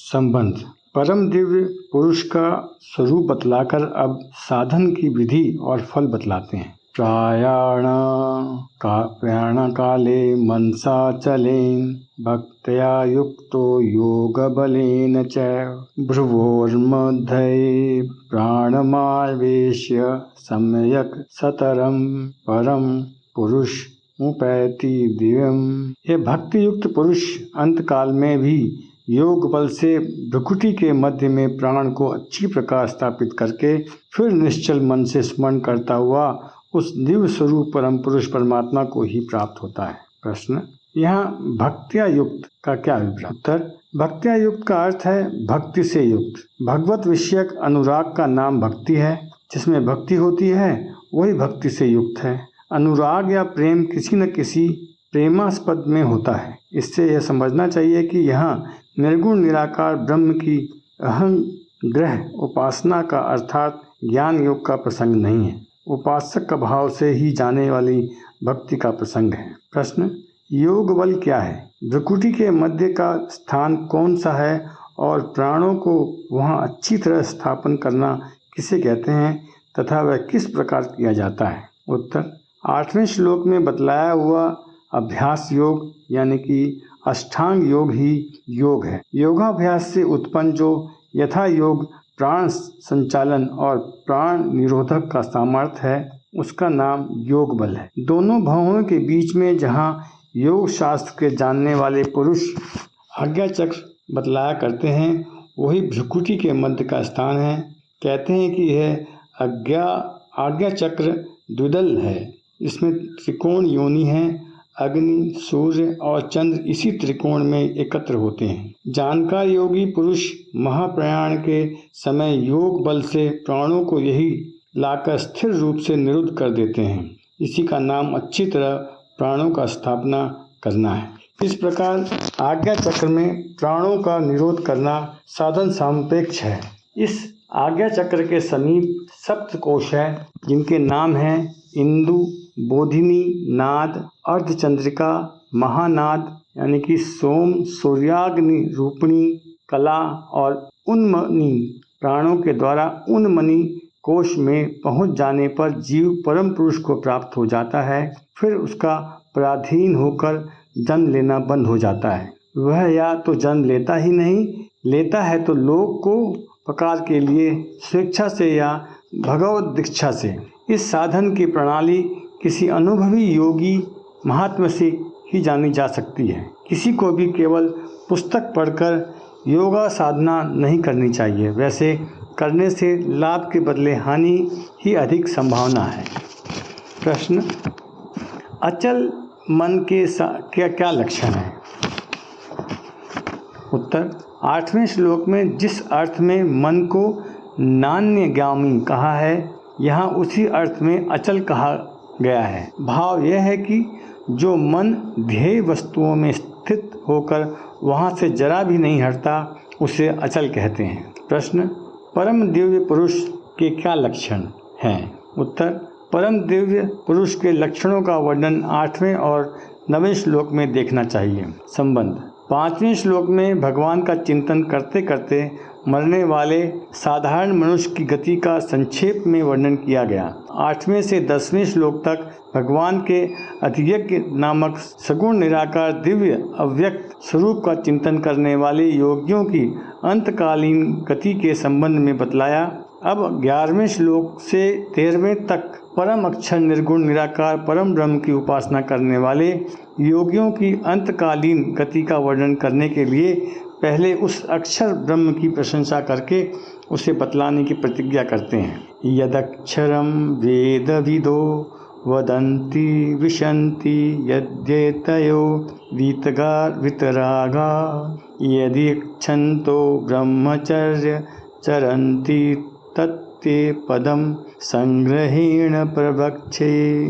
संबंध। परम दिव्य पुरुष का स्वरूप बतलाकर अब साधन की विधि और फल बतलाते हैं। प्रयाण काले मनसा चलेन भक्त्या युक्तो योग बलेन च भ्रुवोर्मध्ये प्राणमावेश्य सम्यक सतरम परम पुरुष उपैति दिव्यम। यह भक्ति युक्त पुरुष अंत काल में भी योग बल से भ्रुकुटी के मध्य में प्राण को अच्छी प्रकार स्थापित करके फिर निश्चल मन से स्मरण करता हुआ उस दिव्य स्वरूप परम पुरुष परमात्मा को ही प्राप्त होता है। प्रश्न। यहाँ भक्त्या युक्त का क्या अभिप्राय? उत्तर। भक्त्या युक्त का अर्थ है भक्ति से युक्त। भगवत विषयक अनुराग का नाम भक्ति है। जिसमें भक्ति होती है वही भक्ति से युक्त है। अनुराग या प्रेम किसी न किसी प्रेमास्पद में होता है। इससे यह समझना चाहिए कि यहाँ निर्गुण निराकार ब्रह्म की अहं ग्रह उपासना का अर्थात ज्ञान योग का प्रसंग नहीं है। उपासक का भाव से ही जाने वाली भक्ति का प्रसंग है। प्रश्न। योग बल क्या है? भ्रुकुटी के मध्य का स्थान कौन सा है और प्राणों को वहाँ अच्छी तरह स्थापन करना किसे कहते हैं तथा वह किस प्रकार किया जाता है? उत्तर। 8वें श्लोक में बतलाया हुआ अभ्यास योग यानी कि अष्टांग योग ही योग है। योगाभ्यास से उत्पन्न जो यथा योग प्राण संचालन और प्राण निरोधक का सामर्थ्य है उसका नाम योग बल है। दोनों भावों के बीच में जहाँ योग शास्त्र के जानने वाले पुरुष आज्ञा चक्र बतलाया करते हैं वही भ्रुकुटी के मध्य का स्थान है। कहते हैं कि यह आज्ञा चक्र द्विदल है। इसमें त्रिकोण योनि है। अग्नि, सूर्य और चंद्र इसी त्रिकोण में एकत्र होते हैं। जानकार योगी पुरुष महाप्रयाण के समय योग बल से प्राणों को यही लाकर स्थिर रूप से निरुद्ध कर देते हैं। इसी का नाम अच्छी तरह प्राणों का स्थापना करना है। इस प्रकार आज्ञा चक्र में प्राणों का निरोध करना साधन सापेक्ष है। इस आज्ञा चक्र के समीप सप्त कोश है जिनके नाम हैं इंदु, बोधिनी, नाद, अर्धचंद्रिका, महानाद यानी कि सोम, सूर्याग्नि रूपिणी कला और उन्मनी। प्राणों के द्वारा उन्मनी कोश में पहुंच जाने पर जीव परम पुरुष को प्राप्त हो जाता है। फिर उसका पराधीन होकर जन्म लेना बंद हो जाता है। वह या तो जन्म लेता ही नहीं, लेता है तो लोक को प्रकार के लिए स्वेच्छा से या भगवत दीक्षा से। इस साधन की प्रणाली किसी अनुभवी योगी महात्मा से ही जानी जा सकती है। किसी को भी केवल पुस्तक पढ़कर योगा साधना नहीं करनी चाहिए। वैसे करने से लाभ के बदले हानि ही अधिक संभावना है। प्रश्न। अचल मन के क्या लक्षण है? उत्तर। 8वें श्लोक में जिस अर्थ में मन को नान्यगामी कहा है यहाँ उसी अर्थ में अचल कहा गया है। भाव यह है कि जो मन ध्येय वस्तुओं में स्थित होकर वहाँ से जरा भी नहीं हटता उसे अचल कहते हैं। प्रश्न। परम दिव्य पुरुष के क्या लक्षण हैं? उत्तर। परम दिव्य पुरुष के लक्षणों का वर्णन 8वें और 9वें श्लोक में देखना चाहिए। संबंध। 5वें श्लोक में भगवान का चिंतन करते करते मरने वाले साधारण मनुष्य की गति का संक्षेप में वर्णन किया गया। 8वें से 10वें श्लोक तक भगवान के अतियज्ञ नामक सगुण निराकार दिव्य अव्यक्त स्वरूप का चिंतन करने वाले योगियों की अंतकालीन गति के संबंध में बतलाया। अब 11वें श्लोक से 13वें तक परम अक्षर निर्गुण निराकार परम ब्रह्म की उपासना करने वाले योगियों की अंतकालीन गति का वर्णन करने के लिए पहले उस अक्षर ब्रह्म की प्रशंसा करके उसे बतलाने की प्रतिज्ञा करते हैं। यदक्षरम वेद विदो वदन्ति विशन्ति यद्येतयो वितरागा यदीक्षन्तो ब्रह्मचर्य चरन्ति तत्ते पदम संग्रहेण प्रवक्षे।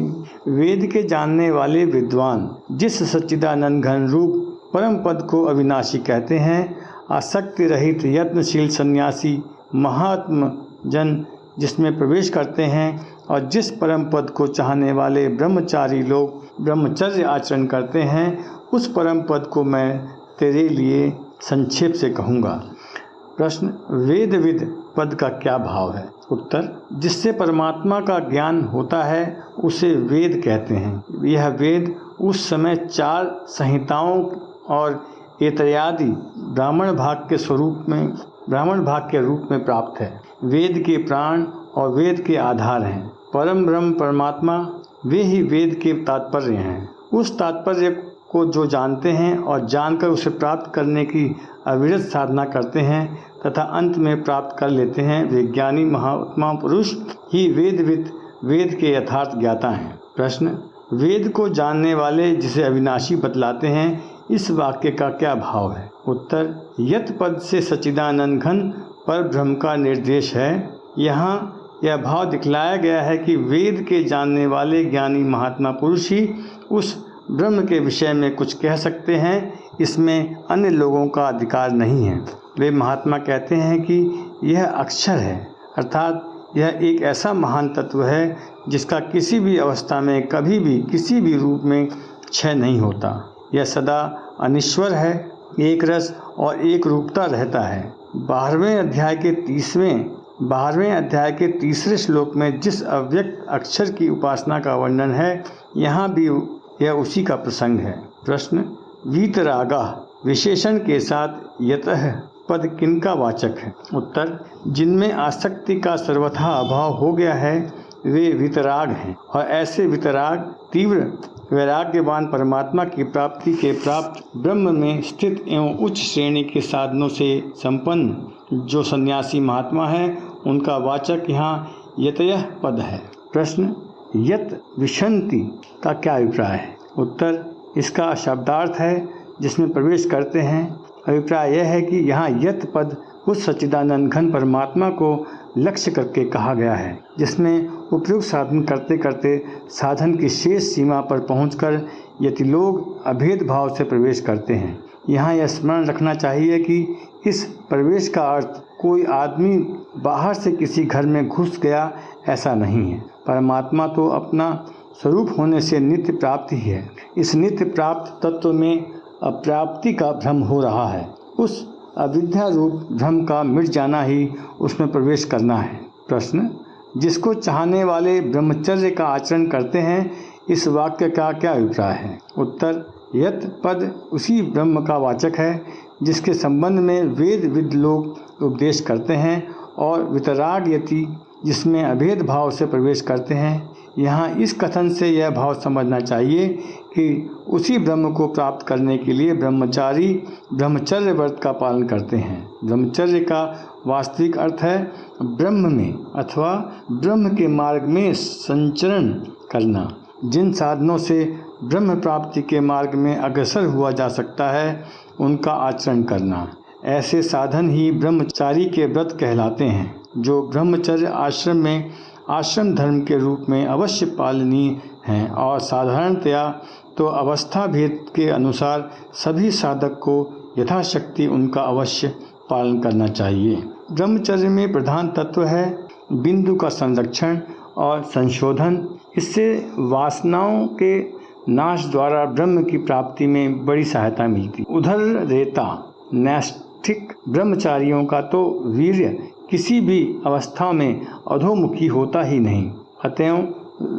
वेद के जानने वाले विद्वान जिस सच्चिदानंद घन रूप परम पद को अविनाशी कहते हैं, आसक्ति रहित यत्नशील सन्यासी महात्म जन जिसमें प्रवेश करते हैं और जिस परम पद को चाहने वाले ब्रह्मचारी लोग ब्रह्मचर्य आचरण करते हैं उस परम पद को मैं तेरे लिए संक्षेप से कहूँगा। प्रश्न, वेदविद पद का क्या भाव है? उत्तर, जिससे परमात्मा का ज्ञान होता है उसे वेद कहते हैं। यह वेद उस समय 4 संहिताओं और एतयादि ब्राह्मण भाग के रूप में प्राप्त है। वेद के प्राण और वेद के आधार हैं। परम ब्रह्म परमात्मा वे ही वेद के तात्पर्य हैं। उस तात्पर्य को जो जानते हैं और जानकर उसे प्राप्त करने की अविरत साधना करते हैं तथा अंत में प्राप्त कर लेते हैं, वे ज्ञानी महात्मा पुरुष ही वेद के यथार्थ ज्ञाता हैं। प्रश्न, वेद को जानने वाले जिसे अविनाशी बतलाते हैं, इस वाक्य का क्या भाव है? उत्तर, यत पद से सच्चिदानंद घन पर ब्रह्म का निर्देश है। यहाँ यह भाव दिखलाया गया है कि वेद के जानने वाले ज्ञानी महात्मा पुरुष ही उस ब्रह्म के विषय में कुछ कह सकते हैं, इसमें अन्य लोगों का अधिकार नहीं है। वे महात्मा कहते हैं कि यह अक्षर है, अर्थात यह एक ऐसा महान तत्व है जिसका किसी भी अवस्था में कभी भी किसी भी रूप में क्षय नहीं होता। यह सदा अनिश्वर है, एक रस और एक रूपता रहता है। 12वें अध्याय के तीसरे श्लोक में जिस अव्यक्त अक्षर की उपासना का वर्णन है, यहाँ भी यह उसी का प्रसंग है। प्रश्न, वीतरागा विशेषण के साथ यतः पद किनका वाचक है? उत्तर, जिनमें आसक्ति का सर्वथा अभाव हो गया है वे वितराग हैं, और ऐसे वितराग तीव्र वैराग्यवान परमात्मा की प्राप्ति के प्राप्त ब्रह्म में स्थित एवं उच्च श्रेणी के साधनों से संपन्न जो सन्यासी महात्मा है, उनका वाचक यहाँ यतयः पद है। प्रश्न, यत विशन्ति का क्या अभिप्राय है? उत्तर, इसका शब्दार्थ है जिसमें प्रवेश करते हैं। अभिप्राय यह है कि यहाँ यत पद उस सच्चिदानंद घन परमात्मा को लक्ष्य करके कहा गया है, जिसमें उपयुक्त साधन करते करते साधन की शेष सीमा पर पहुंचकर यति लोग अभेद भाव से प्रवेश करते हैं। यहाँ यह स्मरण रखना चाहिए कि इस प्रवेश का अर्थ कोई आदमी बाहर से किसी घर में घुस गया ऐसा नहीं है। परमात्मा तो अपना स्वरूप होने से नित्य प्राप्त ही है। इस नित्य प्राप्त तत्व में अप्राप्ति का भ्रम हो रहा है। उस अविद्या रूप भ्रम का मिट जाना ही उसमें प्रवेश करना है। प्रश्न, जिसको चाहने वाले ब्रह्मचर्य का आचरण करते हैं, इस वाक्य का क्या अभिप्राय है? उत्तर, यत पद उसी ब्रह्म का वाचक है जिसके संबंध में वेद लोग उपदेश करते हैं, और वितराग यति जिसमें अभेद भाव से प्रवेश करते हैं। यहाँ इस कथन से यह भाव समझना चाहिए कि उसी ब्रह्म को प्राप्त करने के लिए ब्रह्मचारी ब्रह्मचर्य व्रत का पालन करते हैं। ब्रह्मचर्य का वास्तविक अर्थ है ब्रह्म में अथवा ब्रह्म के मार्ग में संचरण करना। जिन साधनों से ब्रह्म प्राप्ति के मार्ग में अग्रसर हुआ जा सकता है, उनका आचरण करना। ऐसे साधन ही ब्रह्मचारी के व्रत कहलाते हैं, जो ब्रह्मचर्य आश्रम में आश्रम धर्म के रूप में अवश्य पालनीय हैं, और साधारणतया तो अवस्था भेद के अनुसार सभी साधक को यथाशक्ति उनका अवश्य पालन करना चाहिए। ब्रह्मचर्य में प्रधान तत्व है बिंदु का संरक्षण और संशोधन। इससे वासनाओं के नाश द्वारा ब्रह्म की प्राप्ति में बड़ी सहायता मिलती। उधर रेता नैष्ठिक ब्रह्मचारियों का तो वीर्य किसी भी अवस्था में अधोमुखी होता ही नहीं, अतएव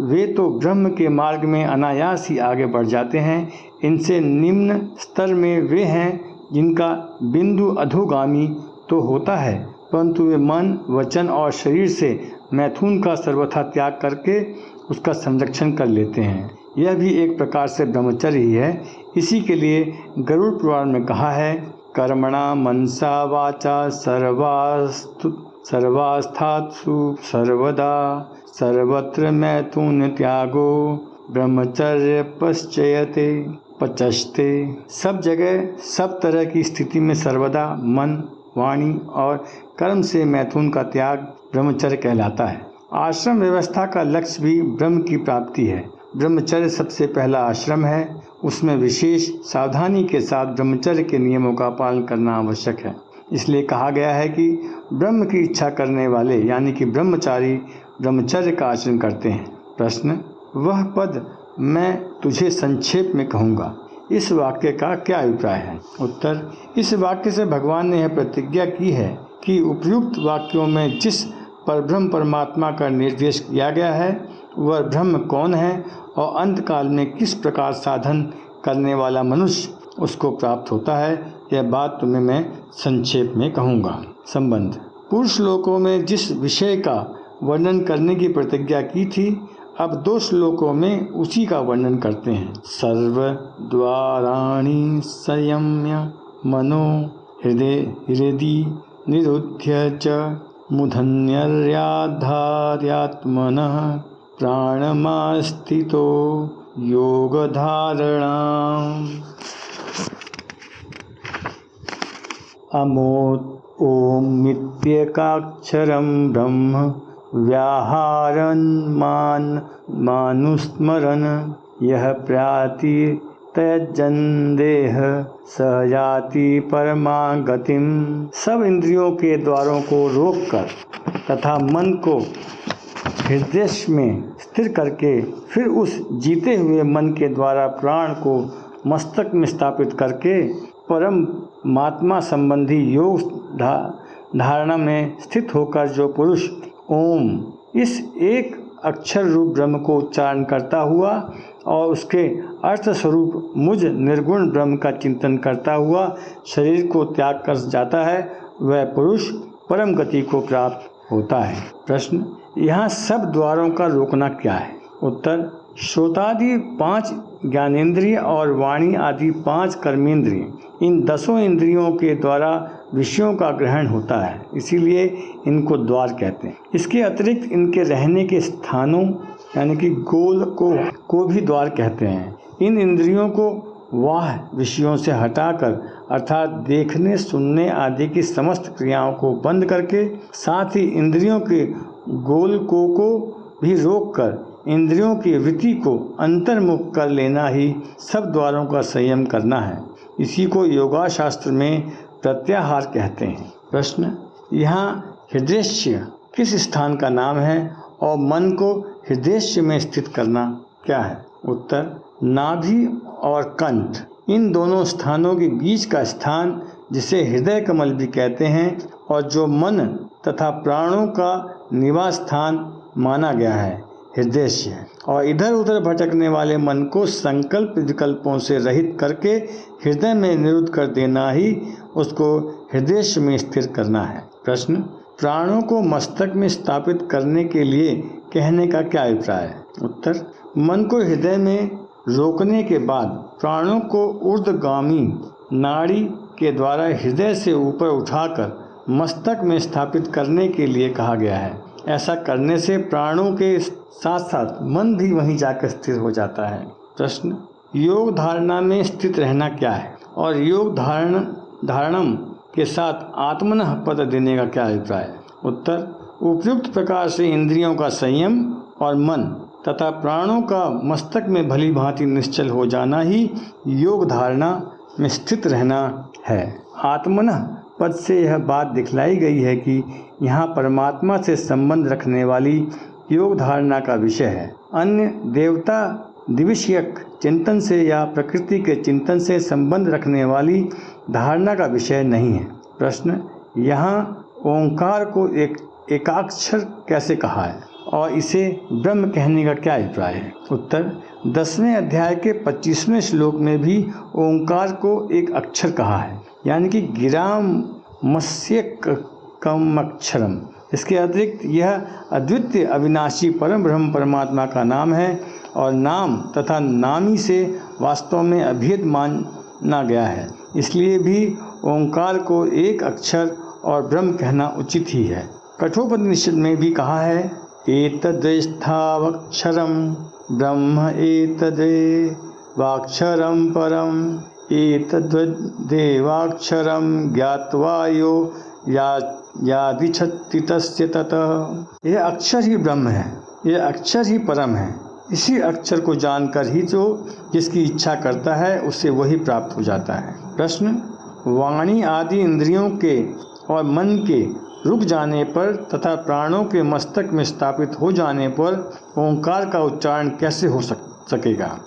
वे तो ब्रह्म के मार्ग में अनायास ही आगे बढ़ जाते हैं। इनसे निम्न स्तर में वे हैं जिनका बिंदु अधोगामी तो होता है, परंतु वे मन, वचन और शरीर से मैथुन का सर्वथा त्याग करके उसका संरक्षण कर लेते हैं। यह भी एक प्रकार से ब्रह्मचर्य ही है। इसी के लिए गरुड़ पुराण में कहा है, कर्मणा मनसा वाचा सर्वास्थात्सु सर्वदा सर्वत्र मैथुन त्यागो ब्रह्मचर्य पचस्ते। सब जगह सब तरह की स्थिति में सर्वदा मन, वाणी और कर्म से मैथुन का त्याग ब्रह्मचर्य कहलाता है। आश्रम व्यवस्था का लक्ष्य भी ब्रह्म की प्राप्ति है। ब्रह्मचर्य सबसे पहला आश्रम है। उसमें विशेष सावधानी के साथ ब्रह्मचर्य के नियमों का पालन करना आवश्यक है। इसलिए कहा गया है कि ब्रह्म की इच्छा करने वाले यानी कि ब्रह्मचारी ब्रह्मचर्य का आचरण करते हैं। प्रश्न, वह पद मैं तुझे संक्षेप में कहूँगा, इस वाक्य का क्या अभिप्राय है? उत्तर, इस वाक्य से भगवान ने यह प्रतिज्ञा की है कि उपयुक्त वाक्यों में जिस परब्रह्म परमात्मा का निर्देश किया गया है वह ब्रह्म कौन है और अंतकाल में किस प्रकार साधन करने वाला मनुष्य उसको प्राप्त होता है, यह बात तुम्हें मैं संक्षेप में कहूँगा। संबंध। पूर्व श्लोकों में जिस विषय का वर्णन करने की प्रतिज्ञा की थी, अब 2 श्लोकों में उसी का वर्णन करते हैं। सर्वद्वाराणि संयम्य मनो हृदि निरुध्य च मूढन्यर्याधार्यात्मनः प्राणमास्थितो योगधारणाम्। अमोत् ॐ नित्येकाक्षरं ब्रह्म व्याहारन् मानुस्मरन् यः प्रयाति त्यजन्देह स याति परमागतिम। सब इंद्रियों के द्वारों को रोककर तथा मन को हृदय में स्थिर करके फिर उस जीते हुए मन के द्वारा प्राण को मस्तक में स्थापित करके परम महात्मा संबंधी योग धारणा में स्थित होकर जो पुरुष ओम इस एक अक्षर रूप ब्रह्म को उच्चारण करता हुआ और उसके अर्थ स्वरूप मुझ निर्गुण ब्रह्म का चिंतन करता हुआ शरीर को त्याग कर जाता है, वह पुरुष परम गति को प्राप्त होता है। प्रश्न। यहाँ सब द्वारों का रोकना क्या है? उत्तर। श्रोतादि 5 ज्ञानेंद्रिय और वाणी आदि 5 कर्मेंद्रिय, इन 10 इंद्रियों के द्वारा विषयों का ग्रहण होता है, इसीलिए इनको द्वार कहते हैं। इसके अतिरिक्त इनके रहने के स्थानों यानी कि गोल को भी द्वार कहते हैं। इन इंद्रियों को वाह विषयों से हटाकर अर्थात देखने सुनने आदि की समस्त क्रियाओं को बंद करके साथ ही इंद्रियों के गोलकों को भी रोककर इंद्रियों की वृत्ति को अंतर्मुख कर लेना ही सब द्वारों का संयम करना है। इसी को योगा शास्त्र में प्रत्याहार कहते हैं। प्रश्न। यहाँ हृदय किस स्थान का नाम है और मन को हृदय में स्थित करना क्या है? उत्तर। नाभि और कंठ, इन दोनों स्थानों के बीच का स्थान जिसे हृदय कमल भी कहते हैं और जो मन तथा प्राणों का निवास स्थान माना गया है, हृदय है। और इधर उधर भटकने वाले मन को संकल्प विकल्पों से रहित करके हृदय में निरुद्ध कर देना ही उसको हृदय में स्थिर करना है। प्रश्न। प्राणों को मस्तक में स्थापित करने के लिए कहने का क्या अभिप्राय है? उत्तर। मन को हृदय में रोकने के बाद प्राणों को ऊर्ध्वगामी नाड़ी के द्वारा हृदय से ऊपर उठाकर मस्तक में स्थापित करने के लिए कहा गया है। ऐसा करने से प्राणों के साथ साथ मन भी वहीं जाकर स्थिर हो जाता है। प्रश्न। योग धारणा में स्थित रहना क्या है और योग धारणम के साथ आत्मनः पद देने का क्या अभिप्राय है? उत्तर। उपयुक्त प्रकार से इंद्रियों का संयम और मन तथा प्राणों का मस्तक में भली भांति निश्चल हो जाना ही योग धारणा में स्थित रहना है। आत्मनः पद से यह बात दिखलाई गई है कि यहाँ परमात्मा से संबंध रखने वाली योग धारणा का विषय है, अन्य देवता दिविषयक चिंतन से या प्रकृति के चिंतन से संबंध रखने वाली धारणा का विषय नहीं है। प्रश्न। यहाँ ओंकार को एकाक्षर कैसे कहा है और इसे ब्रह्म कहने का क्या अभिप्राय है? उत्तर। 10वें अध्याय के 25वें श्लोक में भी ओंकार को एक अक्षर कहा है, यानी कि गिरामस्यकम अक्षरम। इसके अतिरिक्त यह अद्वितीय अविनाशी परम ब्रह्म परमात्मा का नाम है और नाम तथा नामी से वास्तव में अभेद माना गया है, इसलिए भी ओंकार को एक अक्षर और ब्रह्म कहना उचित ही है। कठोपनिषद में भी कहा है, एतद्स्थावक्षरम ब्रह्म एतदेवाक्षरम परम एतद्देवाक्षरम ज्ञात्वा यो यादिच्छति तस्य ततः। यह अक्षर ही ब्रह्म है, यह अक्षर ही परम है। इसी अक्षर को जानकर ही जो जिसकी इच्छा करता है उससे वही प्राप्त हो जाता है। प्रश्न। वाणी आदि इंद्रियों के और मन के रुक जाने पर तथा प्राणों के मस्तक में स्थापित हो जाने पर ओंकार का उच्चारण कैसे हो सकेगा?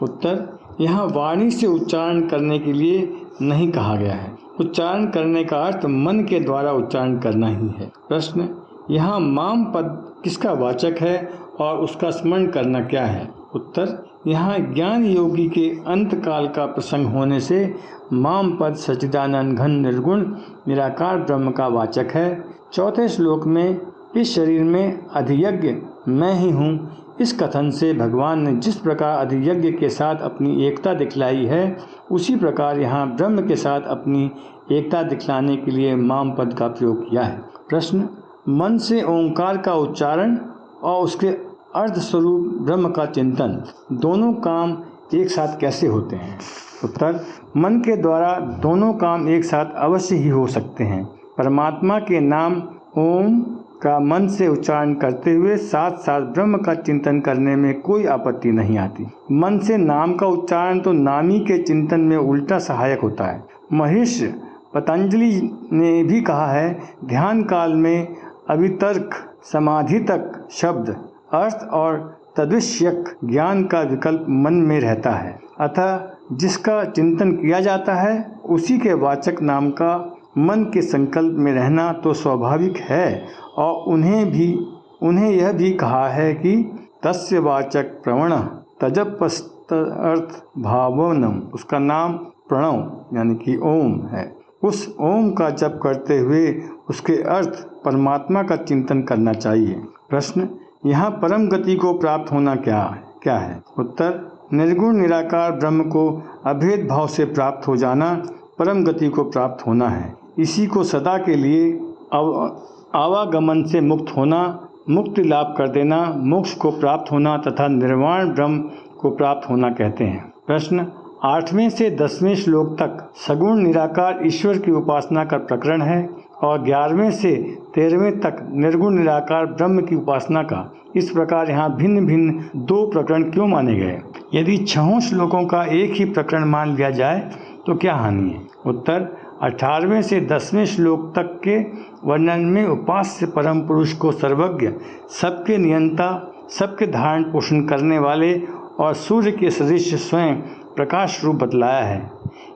उत्तर। यहाँ वाणी से उच्चारण करने के लिए नहीं कहा गया है उच्चारण करने का अर्थ मन के द्वारा उच्चारण करना ही है। प्रश्न, यहाँ माम पद किसका वाचक है और उसका स्मरण करना क्या है? उत्तर, यहाँ ज्ञान योगी के अंत काल का प्रसंग होने से माम पद सच्चिदानंद घन निर्गुण निराकार ब्रह्म का वाचक है। चौथे श्लोक में इस शरीर में अधियज्ञ मैं ही हूँ, इस कथन से भगवान ने जिस प्रकार अधियज्ञ के साथ अपनी एकता दिखलाई है, उसी प्रकार यहाँ ब्रह्म के साथ अपनी एकता दिखलाने के लिए माम पद का प्रयोग किया है। प्रश्न, मन से ओंकार का उच्चारण और उसके अर्थ स्वरूप ब्रह्म का चिंतन दोनों काम एक साथ कैसे होते हैं? उत्तर, मन के द्वारा दोनों काम एक साथ अवश्य ही हो सकते हैं। परमात्मा के नाम ओम का मन से उच्चारण करते हुए साथ साथ ब्रह्म का चिंतन करने में कोई आपत्ति नहीं आती। मन से नाम का उच्चारण तो नामी के चिंतन में उल्टा सहायक होता है। महर्षि पतंजलि ने भी कहा है, ध्यान काल में अवितर्क समाधि तक शब्द अर्थ और तद्विषयक ज्ञान का विकल्प मन में रहता है। अतः जिसका चिंतन किया जाता है उसी के वाचक नाम का मन के संकल्प में रहना तो स्वाभाविक है। और उन्हें यह भी कहा है कि तस्य वाचक प्रवण तजपस्त अर्थ भावनम, उसका नाम प्रणव यानी कि ओम है। उस ओम का जप करते हुए उसके अर्थ परमात्मा का चिंतन करना चाहिए। प्रश्न, यहाँ परम गति को प्राप्त होना क्या है? उत्तर, निर्गुण निराकार ब्रह्म को अभेद भाव से प्राप्त हो जाना परम गति को प्राप्त होना है। इसी को सदा के लिए आवागमन से मुक्त होना, मुक्ति लाभ कर देना, मोक्ष को प्राप्त होना तथा निर्वाण ब्रह्म को प्राप्त होना कहते हैं। प्रश्न, 8वें से 10वें श्लोक तक सगुण निराकार ईश्वर की उपासना का प्रकरण है और 11वें से 13वें तक निर्गुण निराकार ब्रह्म की उपासना का। इस प्रकार यहाँ भिन्न भिन्न 2 प्रकरण क्यों माने गए? यदि 6 श्लोकों का एक ही प्रकरण मान लिया जाए तो क्या हानि है? उत्तर, 18वें से 10वें श्लोक तक के वर्णन में उपास्य परम पुरुष को सर्वज्ञ, सबके नियंता, सबके धारण पोषण करने वाले और सूर्य के सदृश स्वयं प्रकाश रूप बतलाया है।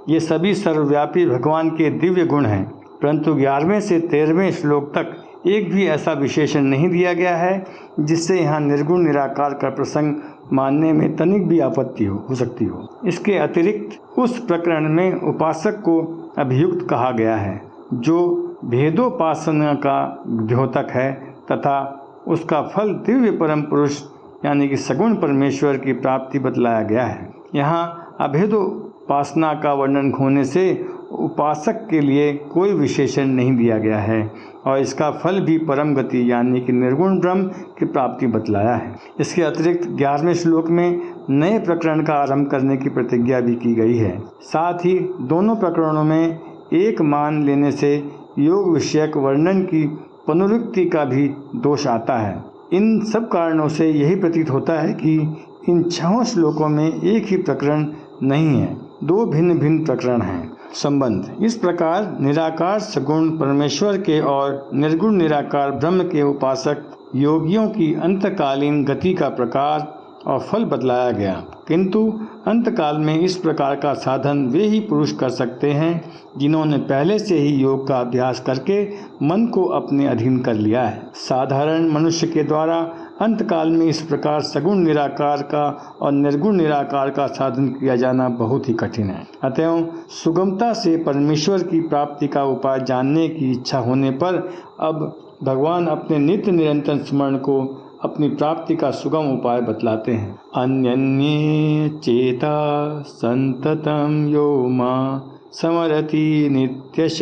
ये सभी सर्वव्यापी भगवान के दिव्य गुण हैं, परंतु 11वें से 13वें श्लोक तक एक भी ऐसा विशेषण नहीं दिया गया है जिससे यहाँ निर्गुण निराकार का प्रसंग मानने में तनिक भी आपत्ति हो सकती हो। इसके अतिरिक्त उस प्रकरण में उपासक को अभियुक्त कहा गया है जो भेदोपासना का द्योतक है तथा उसका फल दिव्य परम पुरुष यानी कि सगुण परमेश्वर की प्राप्ति बतलाया गया है। यहाँ अभेदोपासना का वर्णन होने से उपासक के लिए कोई विशेषण नहीं दिया गया है और इसका फल भी परम गति यानी कि निर्गुण ब्रह्म की प्राप्ति बतलाया है। इसके अतिरिक्त 11वें श्लोक में नए प्रकरण का आरंभ करने की प्रतिज्ञा भी की गई है। साथ ही दोनों प्रकरणों में एक मान लेने से योग विषयक वर्णन की पुनरुक्ति का भी दोष आता है। इन सब कारणों से यही प्रतीत होता है कि इन 6 श्लोकों में एक ही प्रकरण नहीं है, 2 भिन्न भिन्न प्रकरण हैं। संबंध, इस प्रकार निराकार सगुण परमेश्वर के और निर्गुण निराकार ब्रह्म के उपासक योगियों की अंतकालीन गति का प्रकार और फल बतलाया गया। किंतु अंतकाल में इस प्रकार का साधन वे ही पुरुष कर सकते हैं जिन्होंने पहले से ही योग का अभ्यास करके मन को अपने अधीन कर लिया है। साधारण मनुष्य के द्वारा अंतकाल में इस प्रकार सगुण निराकार का और निर्गुण निराकार का साधन किया जाना बहुत ही कठिन है। अतएव सुगमता से परमेश्वर की प्राप्ति का उपाय जानने की इच्छा होने पर अब भगवान अपने नित्य निरंतर स्मरण को अपनी प्राप्ति का सुगम उपाय बतलाते हैं। अन्यन्ये चेता संततम यो मां समरति नित्यश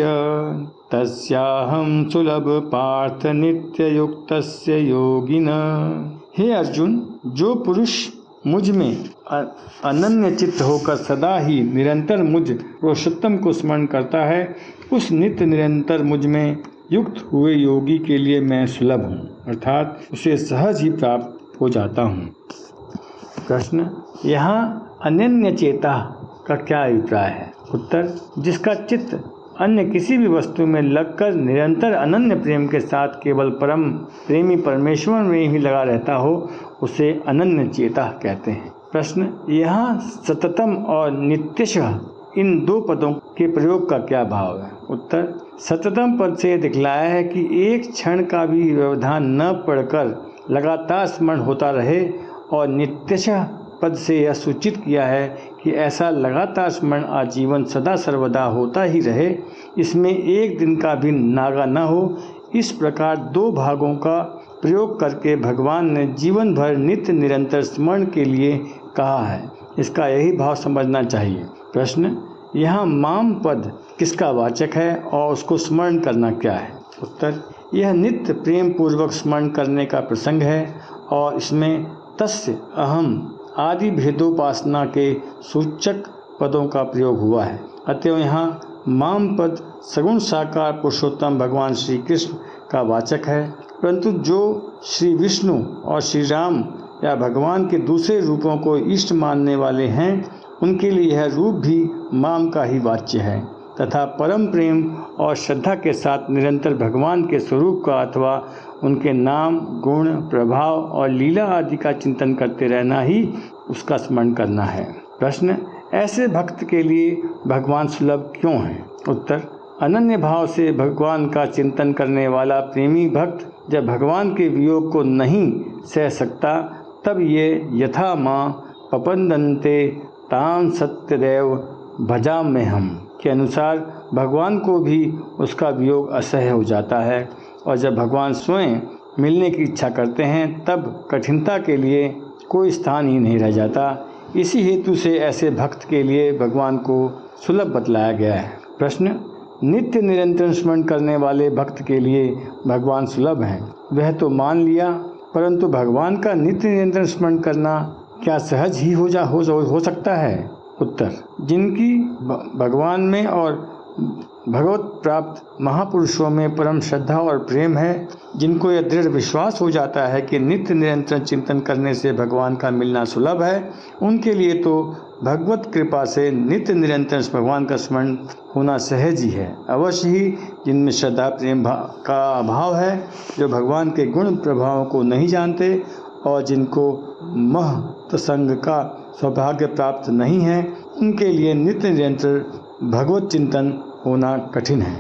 तस्याहं सुलभ पार्थ नित्य युक्तस्य योगिना। हे अर्जुन, जो पुरुष मुझ में अनन्य चित्त होकर सदा ही निरंतर मुझ पुरुषोत्तम को स्मरण करता है, उस नित्य निरंतर मुझ में युक्त हुए योगी के लिए मैं सुलभ हूँ, अर्थात उसे सहज ही प्राप्त हो जाता हूँ। प्रश्न, यहाँ अनन्य चेता का क्या अभिप्राय है? उत्तर, जिसका चित्त अन्य किसी भी वस्तु में लगकर निरंतर अनन्य प्रेम के साथ केवल परम प्रेमी परमेश्वर में ही लगा रहता हो, उसे अनन्य चेता कहते हैं। प्रश्न, यहाँ सततम और नित्यशः इन दो पदों के प्रयोग का क्या भाव है? उत्तर, सततम पद से दिखलाया है कि एक क्षण का भी व्यवधान न पड़कर लगातार स्मरण होता रहे, और नित्यशः पद से यह सूचित किया है कि ऐसा लगातार स्मरण आजीवन सदा सर्वदा होता ही रहे, इसमें एक दिन का भी नागा न हो। इस प्रकार दो भागों का प्रयोग करके भगवान ने जीवन भर नित्य निरंतर स्मरण के लिए कहा है। इसका यही भाव समझना चाहिए। प्रश्न, यहाँ माम पद किसका वाचक है और उसको स्मरण करना क्या है? उत्तर, यह नित्य प्रेम पूर्वक स्मरण करने का प्रसंग है और इसमें तस्य अहम आदि भेदोपासना के सूचक पदों का प्रयोग हुआ है। अतएव यहाँ माम पद सगुण साकार पुरुषोत्तम भगवान श्री कृष्ण का वाचक है, परंतु जो श्री विष्णु और श्री राम या भगवान के दूसरे रूपों को इष्ट मानने वाले हैं, उनके लिए यह रूप भी माम का ही वाच्य है तथा परम प्रेम और श्रद्धा के साथ निरंतर भगवान के स्वरूप का अथवा उनके नाम, गुण, प्रभाव और लीला आदि का चिंतन करते रहना ही उसका स्मरण करना है। प्रश्न, ऐसे भक्त के लिए भगवान सुलभ क्यों हैं? उत्तर, अनन्य भाव से भगवान का चिंतन करने वाला प्रेमी भक्त जब भगवान के वियोग को नहीं सह सकता, तब ये यथा माँ पपंदन्ते तान सत्यदेव भजाम में हम के अनुसार भगवान को भी उसका वियोग असह्य हो जाता है, और जब भगवान स्वयं मिलने की इच्छा करते हैं तब कठिनता के लिए कोई स्थान ही नहीं रह जाता। इसी हेतु से ऐसे भक्त के लिए भगवान को सुलभ बतलाया गया है। प्रश्न, नित्य निरंतर स्मरण करने वाले भक्त के लिए भगवान सुलभ हैं, वह तो मान लिया, परंतु भगवान का नित्य निरंतर स्मरण करना क्या सहज ही हो सकता है? उत्तर, जिनकी भगवान में और भगवत प्राप्त महापुरुषों में परम श्रद्धा और प्रेम है, जिनको यह दृढ़ विश्वास हो जाता है कि नित्य निरंतर चिंतन करने से भगवान का मिलना सुलभ है, उनके लिए तो भगवत कृपा से नित्य निरंतर भगवान का स्मरण होना सहज ही है। अवश्य ही जिनमें श्रद्धा प्रेम का अभाव है, जो भगवान के गुण प्रभावों को नहीं जानते और जिनको महत संग का सौभाग्य प्राप्त नहीं है, उनके लिए नित्य निरंतर भगवत चिंतन होना कठिन है।